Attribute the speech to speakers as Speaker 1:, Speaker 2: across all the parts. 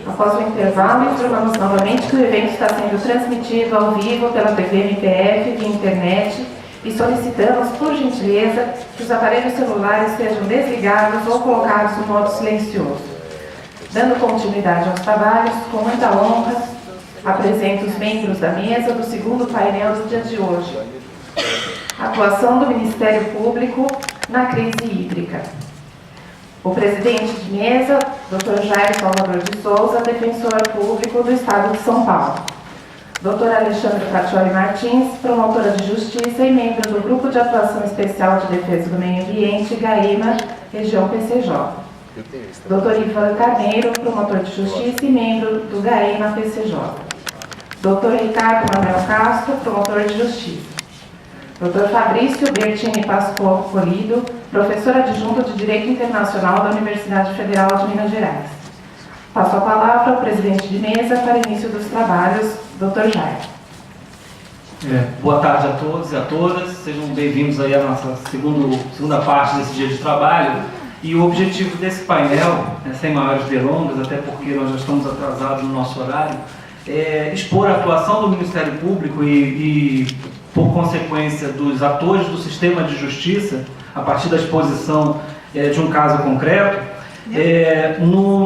Speaker 1: Após o intervalo, informamos novamente que o evento está sendo transmitido ao vivo pela TV MPF via internet e solicitamos, por gentileza, que os aparelhos celulares sejam desligados ou colocados no modo silencioso. Dando continuidade aos trabalhos, com muita honra, apresento os membros da mesa do segundo painel do dia de hoje. Atuação do Ministério Público na crise hídrica. O presidente de mesa, Dr. Jairo Salvador de Souza, defensor público do Estado de São Paulo. Dr. Alexandre Faccioli Martins, promotora de justiça e membro do Grupo de Atuação Especial de Defesa do Meio Ambiente, GAEMA, região PCJ. Dr. Ivan Carneiro, promotor de justiça e membro do GAEMA PCJ. Dr. Ricardo Manuel Castro, promotor de justiça. Dr. Fabrício Bertini Pascoal Polido, professor adjunto de Direito Internacional da Universidade Federal de Minas Gerais. Passo a palavra ao presidente de mesa para início dos trabalhos, Dr. Jairo.
Speaker 2: Boa tarde a todos e a todas, sejam bem-vindos aí à nossa segunda parte desse dia de trabalho. E o objetivo desse painel, sem maiores delongas, até porque nós já estamos atrasados no nosso horário, é expor a atuação do Ministério Público e por consequência, dos atores do sistema de justiça, a partir da exposição de um caso concreto,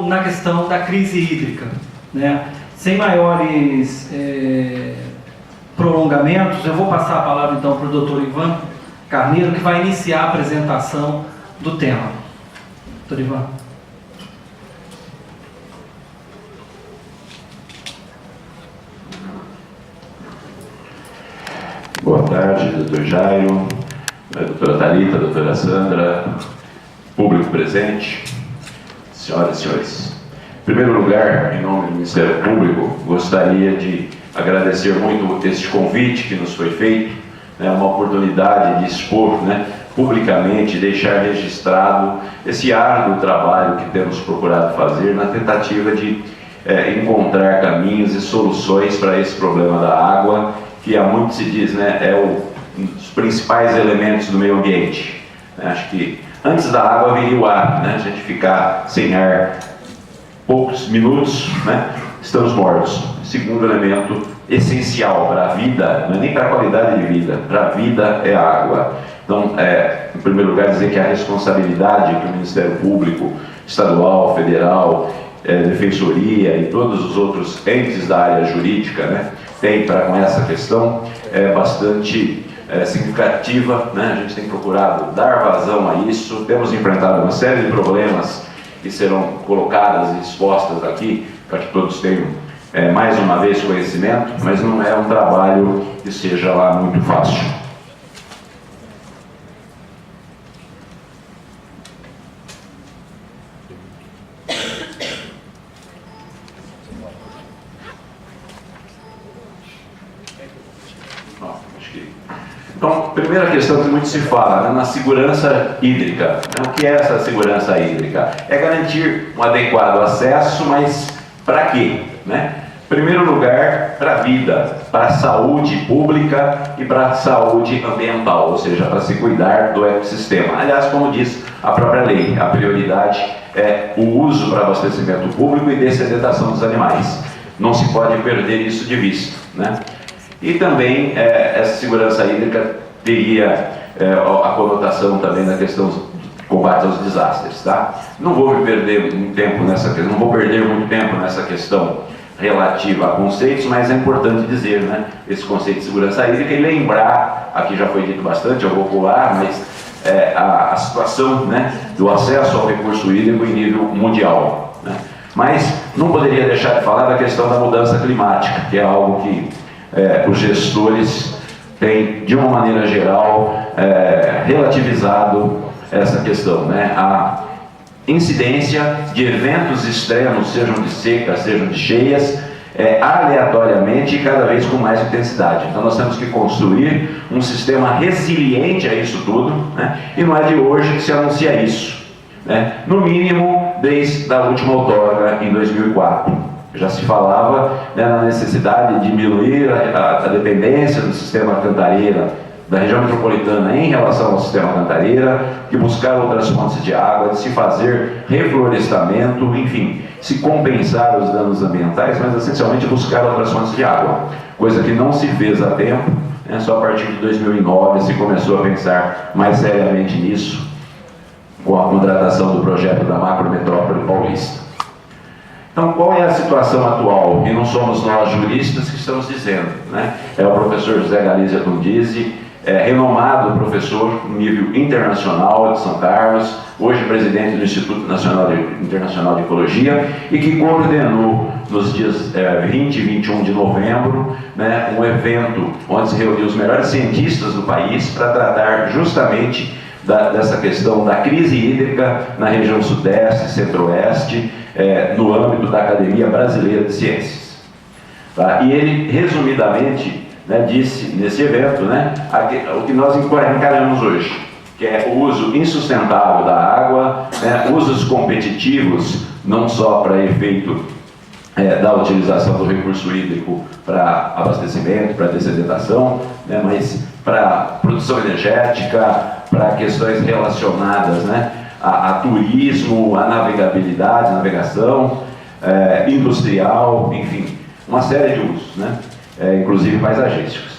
Speaker 2: na questão da crise hídrica, né? Sem maiores prolongamentos, eu vou passar a palavra então para o Dr. Ivan Carneiro, que vai iniciar a apresentação do tema. Dr. Ivan.
Speaker 3: Boa tarde, doutor Jairo, doutora Thalita, doutora Sandra, público presente, senhoras e senhores. Em primeiro lugar, em nome do Ministério Público, gostaria de agradecer muito este convite que nos foi feito, uma oportunidade de expor publicamente, deixar registrado esse árduo trabalho que temos procurado fazer na tentativa de encontrar caminhos e soluções para esse problema da água, que há muito se diz, um dos principais elementos do meio ambiente. Acho que antes da água viria o ar, a gente ficar sem ar poucos minutos, estamos mortos. Segundo elemento essencial para a vida, não é nem para a qualidade de vida, para a vida é a água. Então, em primeiro lugar, dizer que a responsabilidade que o Ministério Público, estadual, federal, defensoria e todos os outros entes da área jurídica, tem para com essa questão é bastante significativa, A gente tem procurado dar vazão a isso, temos enfrentado uma série de problemas que serão colocadas e expostas aqui para que todos tenham mais uma vez conhecimento, mas não é um trabalho que seja lá muito fácil. Então, primeira questão que muito se fala, na segurança hídrica. O que é essa segurança hídrica? É garantir um adequado acesso, mas para quê? Em primeiro lugar, para a vida, para a saúde pública e para a saúde ambiental, ou seja, para se cuidar do ecossistema. Aliás, como diz a própria lei, a prioridade é o uso para abastecimento público e dessedentação dos animais. Não se pode perder isso de vista, E também essa segurança hídrica teria a conotação também da questão do combate aos desastres, Não vou perder muito tempo nessa questão relativa a conceitos, mas é importante dizer, esse conceito de segurança hídrica e lembrar, aqui já foi dito bastante, eu vou pular, mas a situação, do acesso ao recurso hídrico em nível mundial, Mas não poderia deixar de falar da questão da mudança climática, que é algo que os gestores têm, de uma maneira geral, relativizado essa questão, A incidência de eventos extremos, sejam de seca, sejam de cheias, aleatoriamente e cada vez com mais intensidade. Então nós temos que construir um sistema resiliente a isso tudo, e não é de hoje que se anuncia isso, no mínimo desde a última outorga em 2004. Já se falava na necessidade de diminuir a dependência do sistema Cantareira da região metropolitana em relação ao sistema Cantareira, de buscar outras fontes de água, de se fazer reflorestamento, enfim, se compensar os danos ambientais, mas essencialmente buscar outras fontes de água, coisa que não se fez a tempo, né? Só a partir de 2009 se começou a pensar mais seriamente nisso, com a contratação do projeto da macrometrópole paulista. Então, qual é a situação atual? E não somos nós juristas que estamos dizendo, né? É o professor José Galizia Tundizi, renomado professor no nível internacional de São Carlos, hoje presidente do Instituto Internacional de Ecologia, e que coordenou nos dias 20 e 21 de novembro, né, um evento onde se reuniu os melhores cientistas do país para tratar justamente dessa questão da crise hídrica na região sudeste, centro-oeste, no âmbito da Academia Brasileira de Ciências. Tá? E ele, resumidamente, né, disse nesse evento, né, o que nós encaramos hoje, que é o uso insustentável da água, né, usos competitivos, não só para efeito da utilização do recurso hídrico para abastecimento, para dessedentação, né, mas para produção energética, para questões relacionadas, né, a turismo, a navegabilidade, navegação, industrial, enfim, uma série de usos, né, inclusive paisagísticos.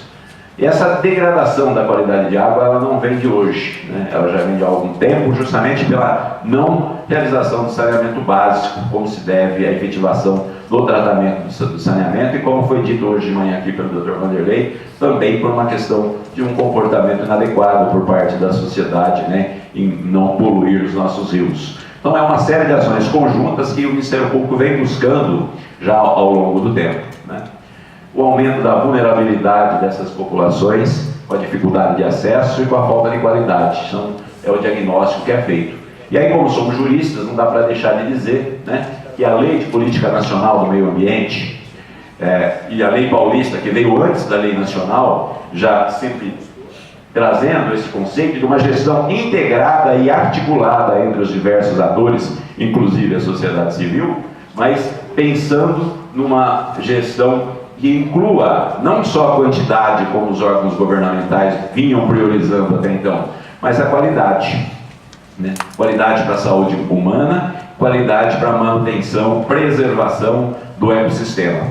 Speaker 3: E essa degradação da qualidade de água, ela não vem de hoje, né? Ela já vem de algum tempo, justamente pela não realização do saneamento básico, como se deve à efetivação do tratamento do saneamento, e como foi dito hoje de manhã aqui pelo Dr. Vanderlei, também por uma questão de um comportamento inadequado por parte da sociedade, né, em não poluir os nossos rios. Então é uma série de ações conjuntas que o Ministério Público vem buscando já ao longo do tempo, né? O aumento da vulnerabilidade dessas populações, com a dificuldade de acesso e com a falta de qualidade. Então, é o diagnóstico que é feito. E aí, como somos juristas, não dá para deixar de dizer, né, que a Lei de Política Nacional do Meio Ambiente e a Lei Paulista, que veio antes da Lei Nacional, já sempre trazendo esse conceito de uma gestão integrada e articulada entre os diversos atores, inclusive a sociedade civil, mas pensando numa gestão que inclua não só a quantidade, como os órgãos governamentais vinham priorizando até então, mas a qualidade, né? Qualidade para a saúde humana, qualidade para a manutenção, preservação do ecossistema.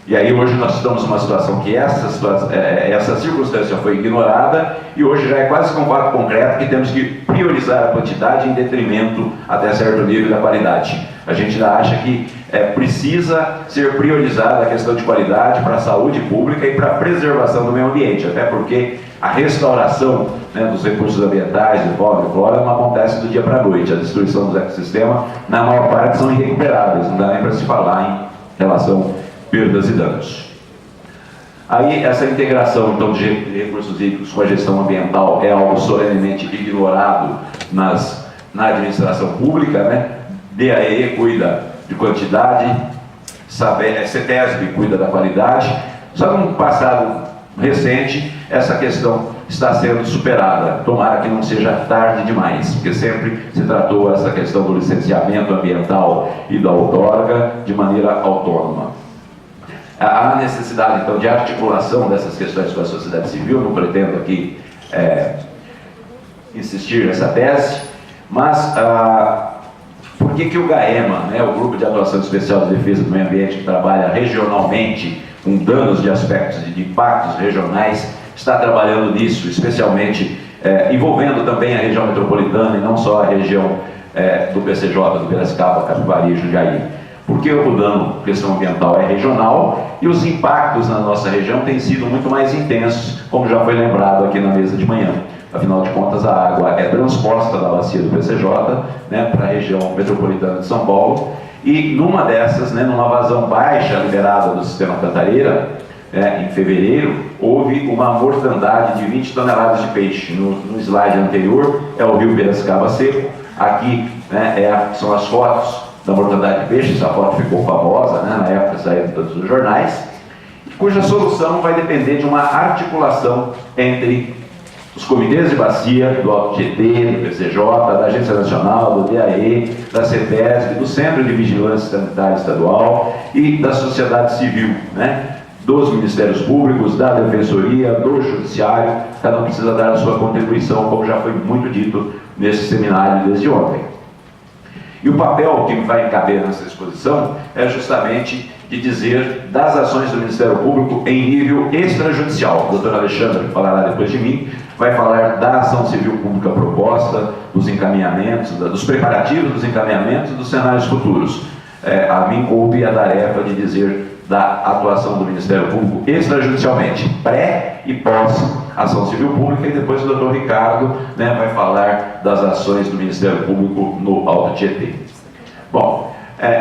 Speaker 3: E aí hoje nós estamos numa situação que essa circunstância foi ignorada, e hoje já é quase que um fato concreto que temos que priorizar a quantidade em detrimento, até certo nível, da qualidade. A gente ainda acha que precisa ser priorizada a questão de qualidade para a saúde pública e para a preservação do meio ambiente, até porque a restauração, né, dos recursos ambientais, de fauna e flora, não acontece do dia para a noite. A destruição dos ecossistemas, na maior parte, são irrecuperáveis, não dá nem para se falar em relação a perdas e danos. Aí, essa integração, então, de recursos hídricos com a gestão ambiental é algo solenemente ignorado na administração pública, né? DAE cuida de quantidade, CETESB cuida da qualidade. Só que no passado recente, essa questão está sendo superada. Tomara que não seja tarde demais, porque sempre se tratou essa questão do licenciamento ambiental e da outorga de maneira autônoma. Há necessidade, então, de articulação dessas questões com a sociedade civil. Não pretendo aqui insistir nessa tese, mas por que o GAEMA, né, o Grupo de Atuação Especial de Defesa do Meio Ambiente, que trabalha regionalmente com danos de aspectos de impactos regionais, está trabalhando nisso, especialmente envolvendo também a região metropolitana e não só a região do PCJ, do Piracicaba, Capivari e Jundiaí? Porque o dano, questão ambiental, é regional e os impactos na nossa região têm sido muito mais intensos, como já foi lembrado aqui na mesa de manhã. Afinal de contas, a água é transposta da bacia do PCJ, né, para a região metropolitana de São Paulo, e numa dessas, né, numa vazão baixa liberada do sistema Cantareira, em fevereiro, houve uma mortandade de 20 toneladas de peixe. No slide anterior é o rio Piracicaba seco, aqui, né, são as fotos da mortandade de peixe. Essa foto ficou famosa, né, na época saiu em todos os jornais, cuja solução vai depender de uma articulação entre os comitês de bacia, do AltoGT, do PCJ, da Agência Nacional, do DAE, da CETESB, do Centro de Vigilância Sanitária Estadual e da sociedade civil, né, dos Ministérios Públicos, da Defensoria, do Judiciário. Cada um precisa dar a sua contribuição, como já foi muito dito nesse seminário desde ontem. E o papel que vai caber nessa exposição é justamente de dizer das ações do Ministério Público em nível extrajudicial. O doutor Alexandre, que falará depois de mim, vai falar da ação civil pública proposta, dos encaminhamentos, dos preparativos dos encaminhamentos e dos cenários futuros. A mim coube a tarefa de dizer da atuação do Ministério Público extrajudicialmente, pré e pós ação civil pública, e depois o doutor Ricardo, né, vai falar das ações do Ministério Público no Alto Tietê. Bom,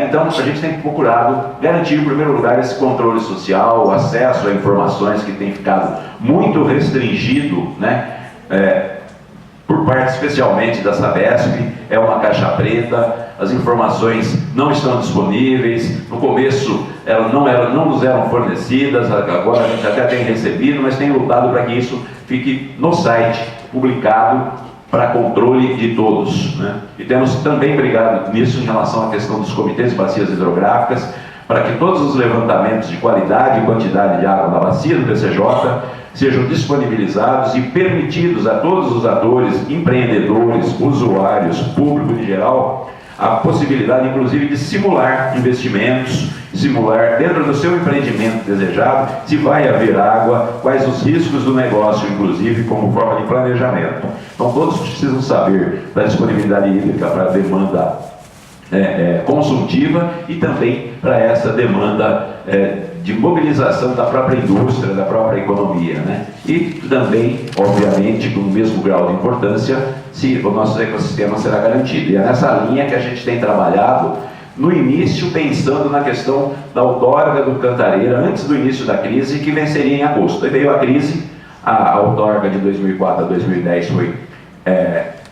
Speaker 3: então a gente tem procurado garantir, em primeiro lugar, esse controle social, o acesso a informações que tem ficado muito restringido, né, por parte especialmente da Sabesp. É uma caixa preta, as informações não estão disponíveis, no começo elas não nos eram fornecidas, agora a gente até tem recebido, mas tem lutado para que isso fique no site, publicado, para controle de todos, né? E temos também brigado nisso em relação à questão dos comitês de bacias hidrográficas, para que todos os levantamentos de qualidade e quantidade de água na bacia do PCJ sejam disponibilizados e permitidos a todos os atores, empreendedores, usuários, público em geral, a possibilidade, inclusive, de simular investimentos, simular dentro do seu empreendimento desejado se vai haver água, quais os riscos do negócio, inclusive, como forma de planejamento. Então, todos precisam saber da disponibilidade hídrica para a demanda consultiva e também para essa demanda de mobilização da própria indústria, da própria economia, né? E também, obviamente, com o mesmo grau de importância, se o nosso ecossistema será garantido. E é nessa linha que a gente tem trabalhado, no início, pensando na questão da outorga do Cantareira, antes do início da crise, que venceria em agosto. Aí veio a crise, a outorga de 2004 a 2010 foi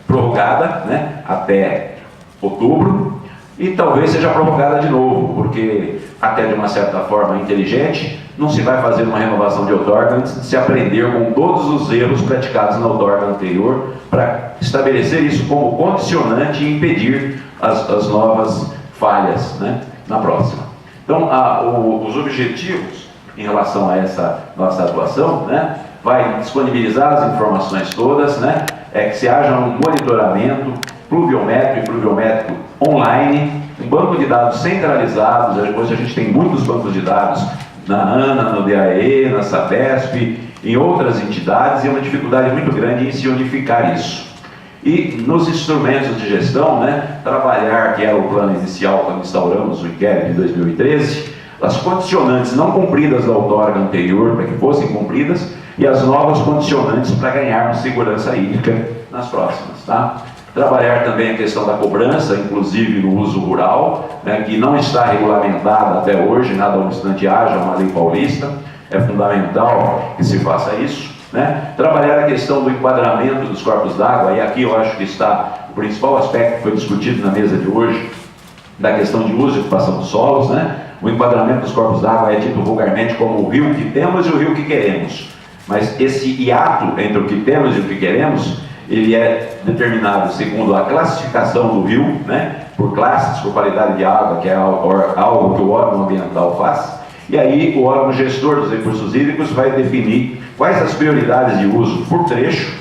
Speaker 3: prorrogada, né, até outubro, e talvez seja prorrogada de novo, porque, até de uma certa forma inteligente, não se vai fazer uma renovação de outorga antes de se aprender com todos os erros praticados na outorga anterior, para estabelecer isso como condicionante e impedir as novas falhas, né, na próxima. Então, os objetivos em relação a essa nossa atuação, né, vai disponibilizar as informações todas, né, que se haja um monitoramento pluviométrico e pluviométrico online, um banco de dados centralizados. Hoje a gente tem muitos bancos de dados na ANA, no DAE, na Sabesp, em outras entidades, e é uma dificuldade muito grande em se unificar isso. E nos instrumentos de gestão, né, trabalhar, que era o plano inicial quando instauramos o inquérito em 2013, as condicionantes não cumpridas da outorga anterior para que fossem cumpridas e as novas condicionantes para ganharmos segurança hídrica nas próximas, tá? Trabalhar também a questão da cobrança, inclusive no uso rural, né, que não está regulamentada até hoje, nada obstante haja uma lei paulista, é fundamental que se faça isso, né? Trabalhar a questão do enquadramento dos corpos d'água, e aqui eu acho que está o principal aspecto que foi discutido na mesa de hoje, da questão de uso e ocupação dos solos, né? O enquadramento dos corpos d'água é dito vulgarmente como o rio que temos e o rio que queremos, mas esse hiato entre o que temos e o que queremos, ele é determinado segundo a classificação do rio, né, por classes, por qualidade de água, que é algo que o órgão ambiental faz, e aí o órgão gestor dos recursos hídricos vai definir quais as prioridades de uso por trecho,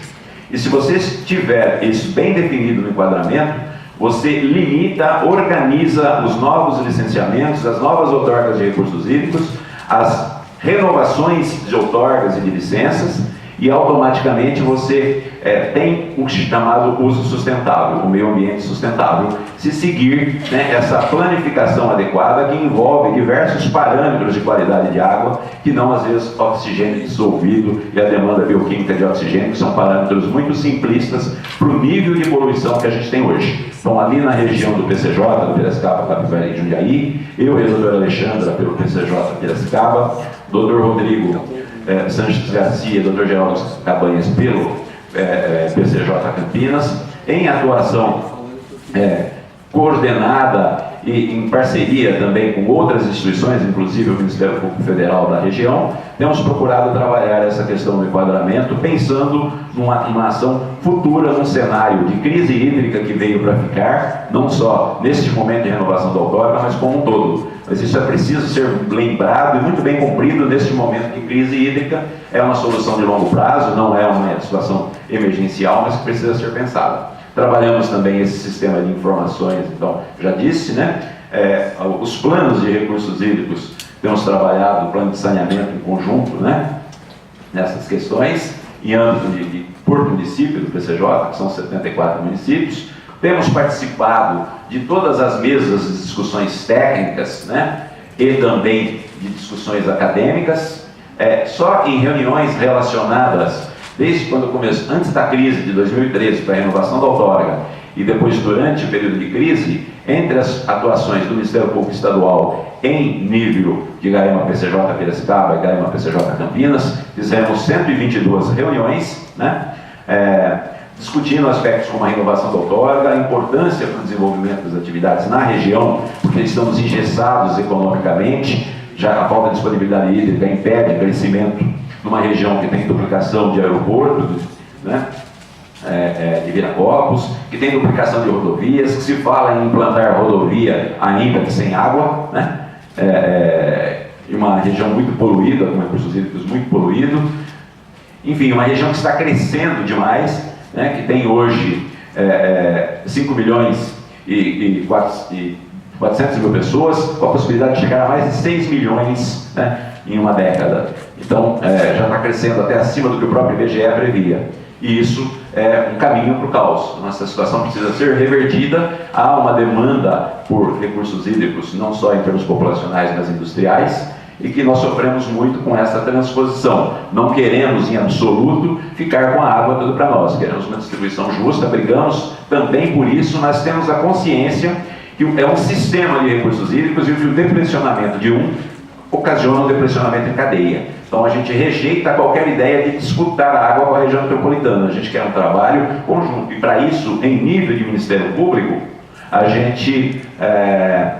Speaker 3: e se você tiver isso bem definido no enquadramento, você limita, organiza os novos licenciamentos, as novas outorgas de recursos hídricos, as renovações de outorgas e de licenças, e automaticamente você tem o chamado uso sustentável, o meio ambiente sustentável, se seguir, né, essa planificação adequada que envolve diversos parâmetros de qualidade de água, que não às vezes oxigênio dissolvido e a demanda bioquímica de oxigênio, que são parâmetros muito simplistas para o nível de poluição que a gente tem hoje. Então, ali na região do PCJ, do Piracicaba, Capivari e Jundiaí, eu e a doutora Alexandra pelo PCJ Piracicaba, doutor Rodrigo Sanches Garcia, Dr. Geraldo Cabanhas pelo PCJ Campinas, em atuação coordenada e em parceria também com outras instituições, inclusive o Ministério Público Federal da região, temos procurado trabalhar essa questão do enquadramento, pensando numa ação futura, num cenário de crise hídrica que veio para ficar, não só neste momento de renovação da outorga, mas como um todo. Mas isso é preciso ser lembrado e muito bem cumprido neste momento de crise hídrica. É uma solução de longo prazo, não é uma situação emergencial, mas que precisa ser pensada. Trabalhamos também esse sistema de informações, então, já disse, né? Os planos de recursos hídricos, temos trabalhado o plano de saneamento em conjunto, né? Nessas questões, em âmbito por município do PCJ, que são 74 municípios. Temos participado de todas as mesas de discussões técnicas, né? E também de discussões acadêmicas, só em reuniões relacionadas desde quando começou, antes da crise de 2013, para a renovação da outorga, e depois durante o período de crise, entre as atuações do Ministério Público Estadual em nível de Garema PCJ Piracicaba e Garema PCJ Campinas, fizemos 122 reuniões, né? Discutindo aspectos como a renovação da outorga, a importância para o desenvolvimento das atividades na região, porque estamos engessados economicamente, já a falta de disponibilidade hídrica impede o crescimento numa região que tem duplicação de aeroporto, né, de Viracopos, que tem duplicação de rodovias, que se fala em implantar rodovia ainda que sem água, né, em uma região muito poluída, com recursos hídricos muito poluídos. Enfim, uma região que está crescendo demais, né, que tem hoje 5 milhões e 400 mil pessoas, com a possibilidade de chegar a mais de 6 milhões, né, em uma década. Então, já está crescendo até acima do que o próprio IBGE previa. E isso é um caminho para o caos. Nossa situação precisa ser revertida. Há uma demanda por recursos hídricos, não só em termos populacionais, mas industriais, e que nós sofremos muito com essa transposição. Não queremos, em absoluto, ficar com a água toda para nós. Queremos uma distribuição justa, brigamos também por isso, mas temos a consciência que é um sistema de recursos hídricos e o depressionamento de ocasiona um depressionamento em cadeia. Então a gente rejeita qualquer ideia de disputar a água com a região metropolitana. A gente quer um trabalho conjunto. E para isso, em nível de Ministério Público, a gente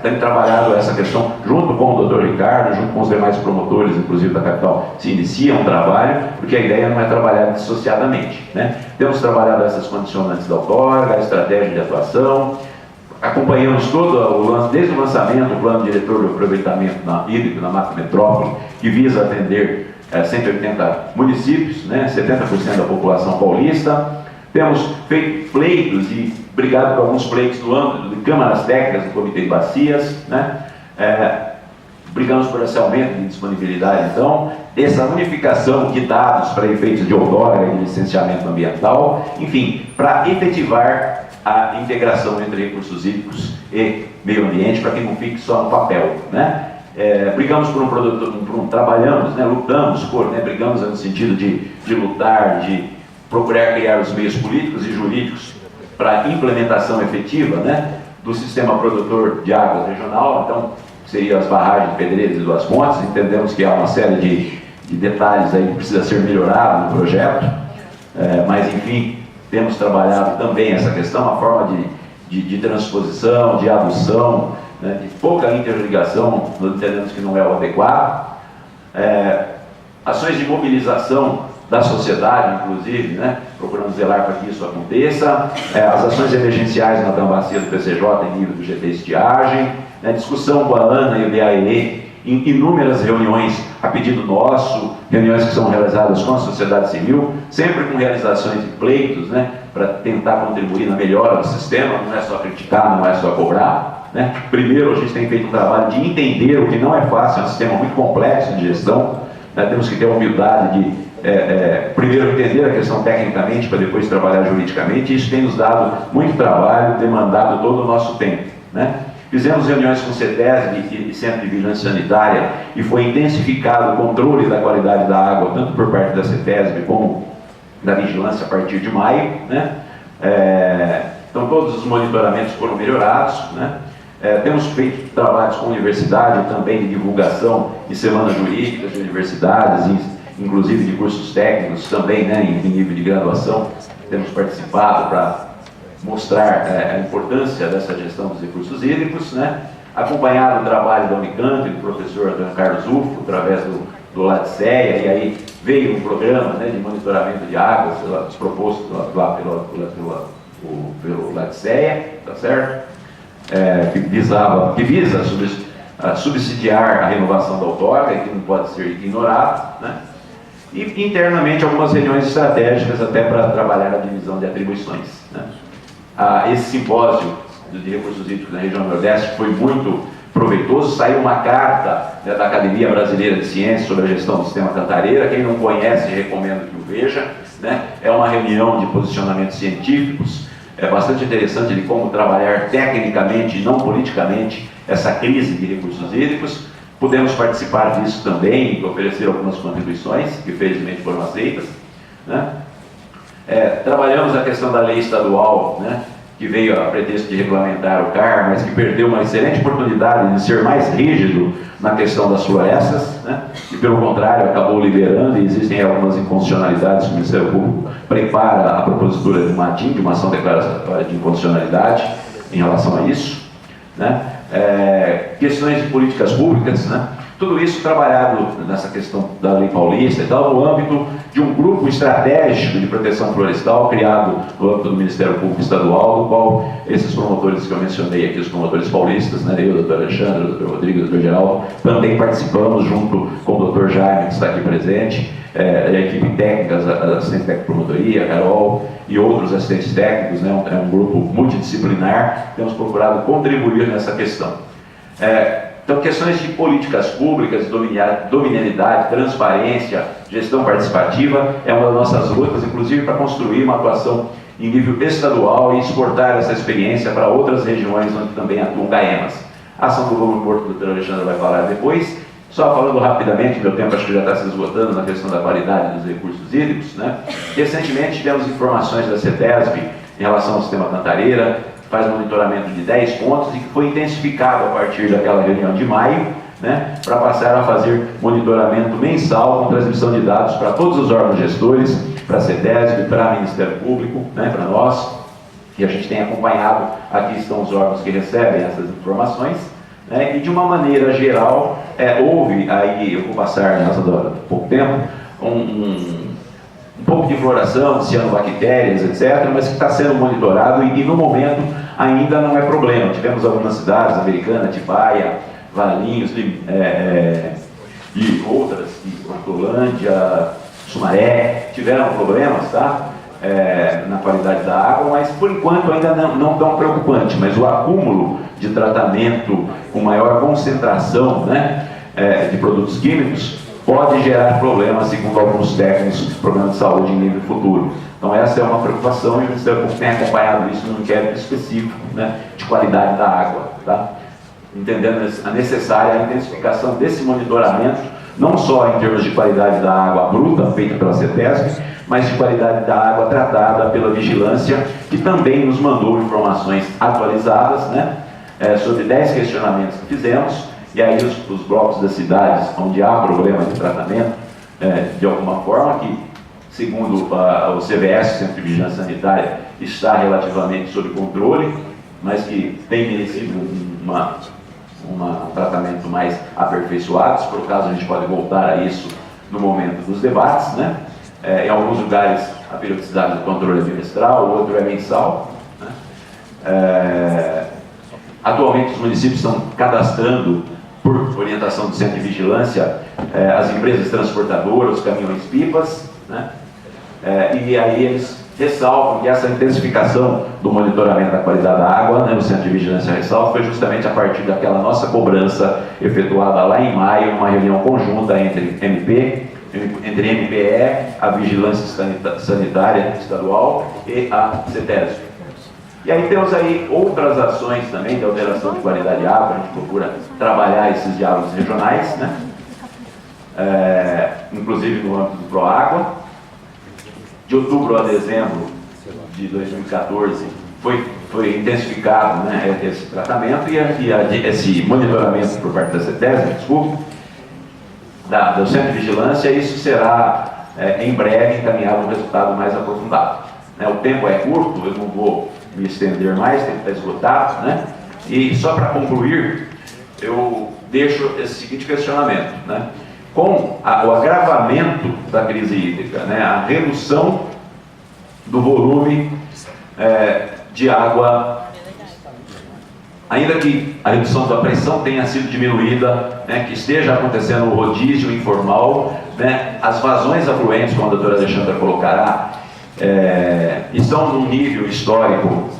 Speaker 3: tem trabalhado essa questão junto com o Dr. Ricardo, junto com os demais promotores, inclusive da capital, se inicia um trabalho, porque a ideia não é trabalhar dissociadamente, né? Temos trabalhado essas condicionantes da outorga, a estratégia de atuação. Acompanhamos desde o lançamento do plano diretor de aproveitamento hídrico na macrometrópole, que visa atender 180 municípios, né, 70% da população paulista. Temos feito pleitos e brigado por alguns pleitos no âmbito de câmaras técnicas do Comitê de Bacias, né? Brigamos por esse aumento de disponibilidade, então, essa unificação de dados para efeitos de outorga e de licenciamento ambiental, enfim, para efetivar a integração entre recursos hídricos e meio ambiente, para que não fique só no papel, né? Brigamos por trabalhamos, né, lutamos por, né, brigamos no sentido de lutar, de procurar criar os meios políticos e jurídicos para a implementação efetiva, né, do sistema produtor de águas regional. Então, seriam as barragens de Pedreiras e Duas Pontes. Entendemos que há uma série de detalhes aí que precisa ser melhorado no projeto, mas enfim, temos trabalhado também essa questão, a forma de transposição, de adução, né, de pouca interligação, nós entendemos que não é o adequado. Ações de mobilização da sociedade, inclusive, né, procurando zelar para que isso aconteça. As ações emergenciais na Tambacia do PCJ em nível do GT Estiagem, né, discussão com a ANA e o BAE em inúmeras reuniões a pedido nosso, reuniões que são realizadas com a sociedade civil, sempre com realizações de pleitos, né, para tentar contribuir na melhora do sistema. Não é só criticar, não é só cobrar, né. Primeiro, a gente tem feito um trabalho de entender o que não é fácil, é um sistema muito complexo de gestão, né. Temos que ter a humildade de primeiro entender a questão tecnicamente, para depois trabalhar juridicamente. Isso tem nos dado muito trabalho, demandado todo o nosso tempo, né. Fizemos reuniões com o CETESB e Centro de Vigilância Sanitária, e foi intensificado o controle da qualidade da água, tanto por parte da CETESB como da Vigilância a partir de maio, né? Então todos os monitoramentos foram melhorados, né? Temos feito trabalhos com a universidade também de divulgação de semanas jurídicas de universidades, inclusive de cursos técnicos também, né, em nível de graduação. Temos participado para mostrar a importância dessa gestão dos recursos hídricos, né? Acompanhado o trabalho da Unicamp, do professor Antônio Carlos Ufo, através do Laticéia, e aí veio um programa, né, de monitoramento de águas, proposto lá pelo Laticéia, tá certo? Que visa subsidiar a renovação da outorga, que não pode ser ignorado, né? E internamente algumas reuniões estratégicas até para trabalhar a divisão de atribuições, né? Esse simpósio de recursos hídricos na região Nordeste foi muito proveitoso. Saiu uma carta, né, da Academia Brasileira de Ciências sobre a gestão do sistema Cantareira. Quem não conhece, recomendo que o veja, né? É uma reunião de posicionamentos científicos, bastante interessante de como trabalhar tecnicamente e não politicamente essa crise de recursos hídricos. Pudemos participar disso também e oferecer algumas contribuições, que felizmente foram aceitas, né? Trabalhamos a questão da lei estadual, né, que veio a pretexto de regulamentar o CAR, mas que perdeu uma excelente oportunidade de ser mais rígido na questão das florestas, né, e pelo contrário acabou liberando, e existem algumas inconstitucionalidades que o Ministério Público prepara a propositura de uma DIN, de uma ação declaratória de inconstitucionalidade em relação a isso, né. Questões de políticas públicas, né, tudo isso trabalhado nessa questão da Lei Paulista e tal, no âmbito de um grupo estratégico de proteção florestal criado no âmbito do Ministério Público Estadual, do qual esses promotores que eu mencionei aqui, os promotores paulistas, né, eu, o Dr. Alexandre, o Dr. Rodrigo, o Dr. Geraldo, também participamos junto com o Dr. Jaime, que está aqui presente, a equipe técnica, a assistente técnica de promotoria, a Carol e outros assistentes técnicos, né, é um grupo multidisciplinar, temos procurado contribuir nessa questão. Então, questões de políticas públicas, dominalidade, transparência, gestão participativa, é uma das nossas lutas, inclusive para construir uma atuação em nível estadual e exportar essa experiência para outras regiões onde também atuam GAEMAs. A ação do Globo Porto, o Dr. Alexandre vai falar depois. Só falando rapidamente, meu tempo acho que já está se esgotando na questão da qualidade dos recursos hídricos, né? Recentemente tivemos informações da CETESB em relação ao sistema Cantareira, faz monitoramento de 10 pontos e que foi intensificado a partir daquela reunião de maio, né, para passar a fazer monitoramento mensal com transmissão de dados para todos os órgãos gestores, para a CETESB, para o Ministério Público, né, para nós, e a gente tem acompanhado, aqui estão os órgãos que recebem essas informações, né, e de uma maneira geral, houve aí, eu vou passar nessa pouco tempo, um pouco de floração, de cianobactérias, etc., mas que está sendo monitorado e no momento ainda não é problema. Tivemos algumas cidades, Americana, Atibaia, Valinhos e outras, Hortolândia, Sumaré, tiveram problemas, tá? Na qualidade da água, mas por enquanto ainda não tão preocupante, mas o acúmulo de tratamento com maior concentração, né, de produtos químicos pode gerar problemas, segundo alguns técnicos, problemas de saúde em nível futuro. Então essa é uma preocupação e o Ministério Público tem acompanhado isso num inquérito específico, né, de qualidade da água, tá? Entendendo a necessária intensificação desse monitoramento, não só em termos de qualidade da água bruta, feita pela CETESB, mas de qualidade da água tratada pela vigilância, que também nos mandou informações atualizadas, né, sobre 10 questionamentos que fizemos. E aí os blocos das cidades onde há problema de tratamento, de alguma forma, que segundo o CVS, Centro de Vigilância Sanitária, está relativamente sob controle, mas que tem merecido um tratamento mais aperfeiçoado. Se for o caso, a gente pode voltar a isso no momento dos debates, né? Em alguns lugares a periodicidade do controle é bimestral, o outro é mensal, né? Atualmente os municípios estão cadastrando, por orientação do Centro de Vigilância, as empresas transportadoras, os caminhões-pipas, né? E aí eles ressaltam que essa intensificação do monitoramento da qualidade da água, né, no Centro de Vigilância ressalta, foi justamente a partir daquela nossa cobrança efetuada lá em maio, uma reunião conjunta entre MPE, a Vigilância Sanitária Estadual e a CETESB. E aí temos aí outras ações também de alteração de qualidade de água, a gente procura trabalhar esses diálogos regionais, né? Inclusive no âmbito do ProÁgua. De outubro a dezembro de 2014 foi intensificado, né, esse tratamento e esse monitoramento por parte da CETESB, do Centro de Vigilância. Isso será em breve encaminhado um resultado mais aprofundado. O tempo é curto, eu não vou me estender mais, tem que estar esgotado, né? E só para concluir, eu deixo esse seguinte questionamento, né? Com o agravamento da crise hídrica, né? A redução do volume de água, ainda que a redução da pressão tenha sido diminuída, né, que esteja acontecendo um rodízio informal, né, as vazões afluentes, como a doutora Alexandra colocará, estão num nível histórico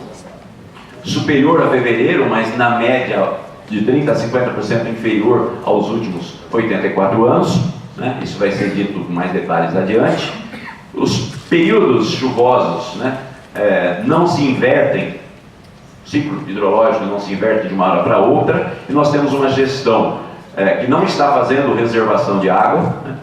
Speaker 3: superior a fevereiro, mas na média de 30% a 50% inferior aos últimos 84 anos, né, isso vai ser dito com mais detalhes adiante. Os períodos chuvosos, né, não se invertem, o ciclo hidrológico não se inverte de uma hora para outra, e nós temos uma gestão que não está fazendo reservação de água, né?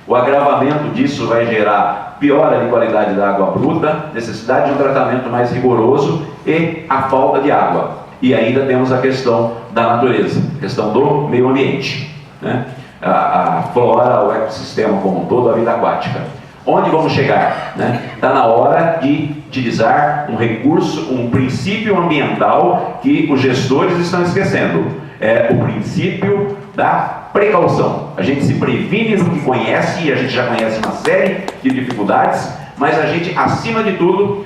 Speaker 3: O agravamento disso vai gerar piora de qualidade da água bruta, necessidade de um tratamento mais rigoroso e a falta de água. E ainda temos a questão da natureza, a questão do meio ambiente, né? A flora, o ecossistema como um todo, a vida aquática. Onde vamos chegar? Está na hora de utilizar um recurso, um princípio ambiental que os gestores estão esquecendo. É o princípio da precaução. A gente se previne do que conhece, e a gente já conhece uma série de dificuldades, mas a gente, acima de tudo,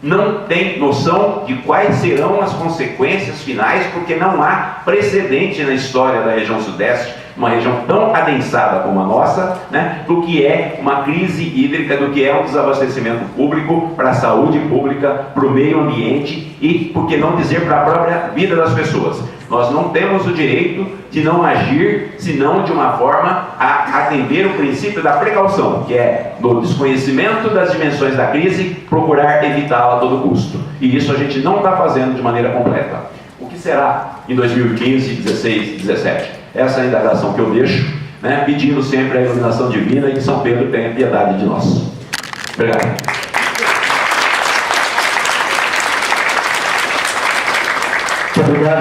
Speaker 3: não tem noção de quais serão as consequências finais, porque não há precedente na história da região sudeste, uma região tão adensada como a nossa, né, do que é uma crise hídrica, do que é um desabastecimento público para a saúde pública, para o meio ambiente e, por que não dizer, para a própria vida das pessoas. Nós não temos o direito de não agir, senão de uma forma a atender o princípio da precaução, que é, no desconhecimento das dimensões da crise, procurar evitá-la a todo custo. E isso a gente não está fazendo de maneira completa. O que será em 2015, 16, 17? Essa é a indagação que eu deixo, né, pedindo sempre a iluminação divina e que São Pedro tenha piedade de nós. Obrigado.
Speaker 4: Obrigado.